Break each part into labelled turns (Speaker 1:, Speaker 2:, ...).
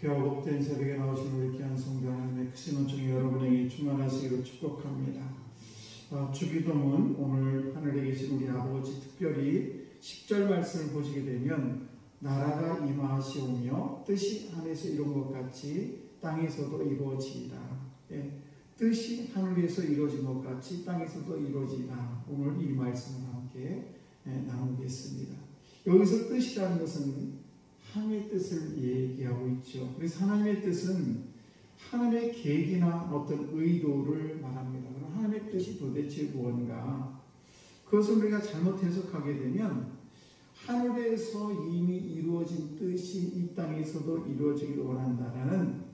Speaker 1: 귀하고 복된 새벽에 나오신 우리 귀한 성도 하나님의 크신 은총이 여러분에게 충만하시기를 축복합니다. 주기도문 오늘 하늘에 계신 우리 아버지, 특별히 10절 말씀을 보시게 되면 나라가 임하시오며 뜻이 하늘에서 이룬 것 같이 땅에서도 이루어지이다. 뜻이 하늘에서 이루어진 것 같이 땅에서도 이루어지이다. 오늘 이 말씀을 함께 나누겠습니다. 여기서 뜻이라는 것은 하나님의 뜻을 얘기하고 있죠. 그래서 하나님의 뜻은 하나님의 계획이나 어떤 의도를 말합니다. 그럼 하나님의 뜻이 도대체 무엇인가? 그것을 우리가 잘못 해석하게 되면 하늘에서 이미 이루어진 뜻이 이 땅에서도 이루어지기를 원한다라는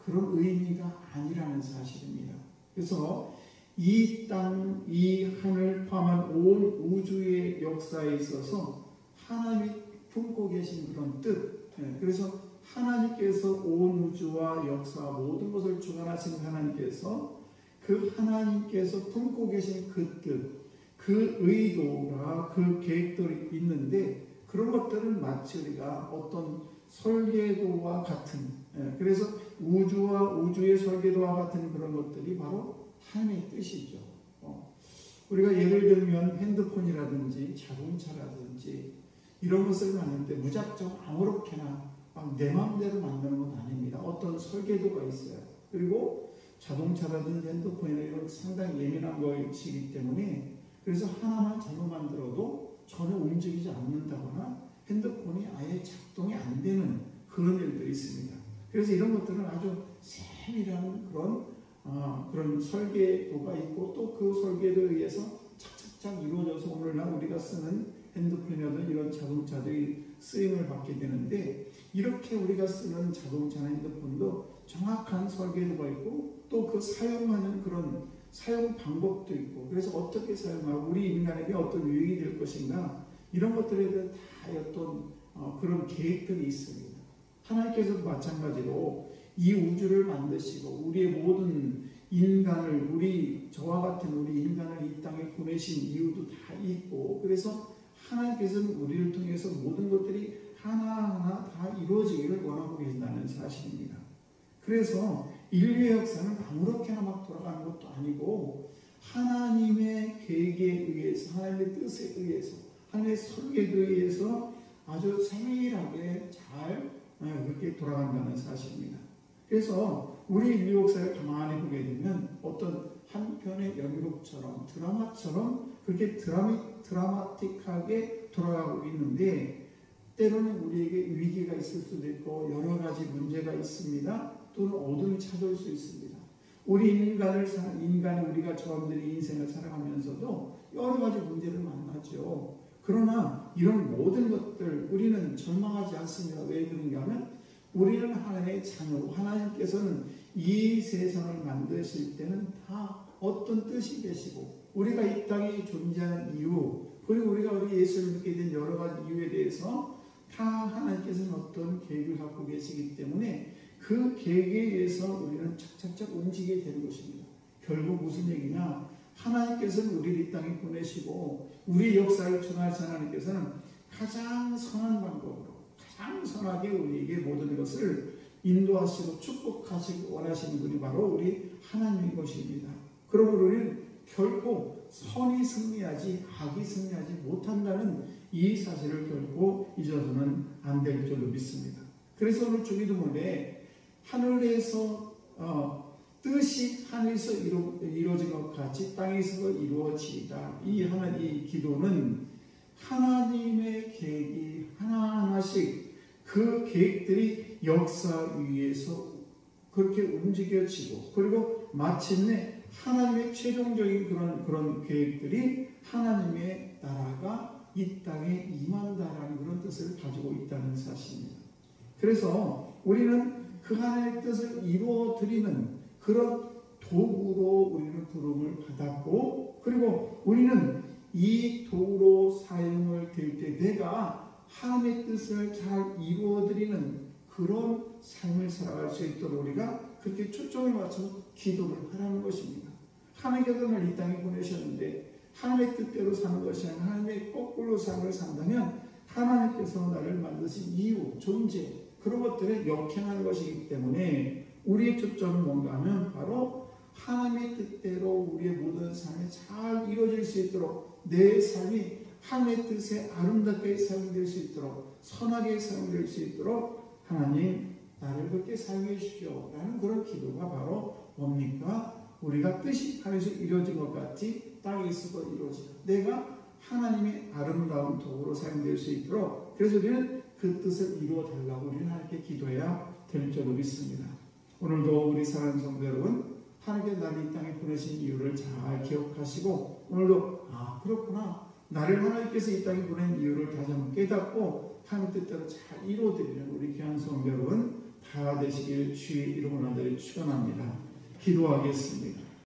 Speaker 1: 그런 의미가 아니라는 사실입니다. 그래서 이 땅, 이 하늘 포함한 온 우주의 역사에 있어서 하나님이 품고 계신 그런 뜻, 그래서 하나님께서 온 우주와 역사 모든 것을 주관하시는 하나님께서 그 하나님께서 품고 계신 그 뜻, 그 의도가 그 계획들이 있는데 그런 것들은 마치 우리가 어떤 설계도와 같은, 그래서 우주와 우주의 설계도와 같은 그런 것들이 바로 하나님의 뜻이죠. 우리가 예를 들면 핸드폰이라든지 자동차라든지 이런 것을 만드는데 무작정 아무렇게나 막 내 마음대로 만드는 건 아닙니다. 어떤 설계도가 있어요. 그리고 자동차라든지 핸드폰이나 이런 상당히 예민한 것이기 때문에 그래서 하나만 잘못 만들어도 전혀 움직이지 않는다거나 핸드폰이 아예 작동이 안 되는 그런 일들이 있습니다. 그래서 이런 것들은 아주 세밀한 그런 설계도가 있고 또 그 설계도에 의해서 착착착 이루어져서 오늘날 우리가 쓰는 핸드폰이라든 이런 자동차들이 쓰임을 받게 되는데 이렇게 우리가 쓰는 자동차나 핸드폰도 정확한 설계도가 있고 또 그 사용하는 그런 사용 방법도 있고 그래서 어떻게 사용하고 우리 인간에게 어떤 유익이 될 것인가 이런 것들에 대한 다 어떤 그런 계획들이 있습니다. 하나님께서도 마찬가지로 이 우주를 만드시고 우리의 모든 인간을 저와 같은 우리 인간을 이 땅에 보내신 이유도 다 있고 그래서 하나님께서는 우리를 통해서 모든 것들이 하나하나 다 이루어지기를 원하고 계신다는 사실입니다. 그래서 인류의 역사는 아무렇게나 막 돌아가는 것도 아니고 하나님의 계획에 의해서 하나님의 뜻에 의해서 하나님의 설계도에 의해서 아주 세밀하게 잘 그렇게 돌아간다는 사실입니다. 그래서 우리 인류 역사를 가만히 보게 되면 어떤 한 편의 연극처럼 드라마처럼 그렇게 드라마틱하게 돌아가고 있는데 때로는 우리에게 위기가 있을 수도 있고 여러 가지 문제가 있습니다. 또는 어둠이 찾아올 수 있습니다. 우리 인간이 우리가 저람들이 인생을 살아가면서도 여러 가지 문제를 만나죠. 그러나 이런 모든 것들 우리는 절망하지 않습니다. 왜 그런가 하면 우리는 하나님의 자녀고 하나님께서는 이 세상을 만드실 때는 다 어떤 뜻이 계시고 우리가 이 땅에 존재하는 이유 그리고 우리 예수를 믿게 된 여러 가지 이유에 대해서 다 하나님께서는 어떤 계획을 갖고 계시기 때문에 그 계획에 의해서 우리는 착착착 움직이게 되는 것입니다. 결국 무슨 얘기냐? 하나님께서는 우리를 이 땅에 보내시고 우리 역사를 주관하신 하나님께서는 가장 선한 방법으로 가장 선하게 우리에게 모든 것을 인도하시고 축복하시고 원하시는 분이 바로 우리 하나님인 것입니다. 그러므로 우리는 결코 선이 승리하지 악이 승리하지 못한다는 이 사실을 결코 잊어서는 안 될 줄로 믿습니다. 그래서 오늘 주기도문에 하늘에서 뜻이 하늘에서 이루어진 것 같이 땅에서도 이루어지이다. 이 기도는 하나님의 계획이 하나하나씩 그 계획들이 역사 위에서 그렇게 움직여지고 그리고 마침내 하나님의 최종적인 그런 계획들이 하나님의 나라가 이 땅에 임한다라는 그런 뜻을 가지고 있다는 사실입니다. 그래서 우리는 그 하나님의 뜻을 이루어드리는 그런 도구로 우리는 부름을 받았고 그리고 우리는 이 도구로 사용을 될 때 내가 하나님의 뜻을 잘 이루어드리는 그런 삶을 살아갈 수 있도록 우리가 그렇게 초점을 맞춰서 기도를 하라는 것입니다. 하나님께서 날 이 땅에 보내셨는데 하나님의 뜻대로 사는 것이 아니라 하나님의 거꾸로 삶을 산다면 하나님께서 나를 만드신 이유, 존재 그런 것들에 역행하는 것이기 때문에 우리의 초점은 뭔가 하면 바로 하나님의 뜻대로 우리의 모든 삶이 잘 이루어질 수 있도록 내 삶이 하나님의 뜻에 아름답게 사용될 수 있도록 선하게 사용될 수 있도록 하나님 나를 그렇게 사용해 주십시오 라는 그런 기도가 바로 뭡니까? 우리가 뜻이 하늘에서 이루어진 것 같이 땅에서도 이루어지다. 내가 하나님의 아름다운 도구로 사용될 수 있도록 그래서 우리는 그 뜻을 이루어 달라고 우리는 하나님께 기도해야 될 줄로 믿습니다. 오늘도 우리 사랑하는 성도 여러분 하나님께 나를 이 땅에 보내신 이유를 잘 기억하시고 오늘도 그렇구나 나를 하나님께서 이 땅에 보낸 이유를 다시 한번 깨닫고 하나님 뜻대로 잘 이루어드리는 우리 귀한 성도 여러분 다 되시길 주의 이름으로 나들이 축원합니다. 기도하겠습니다.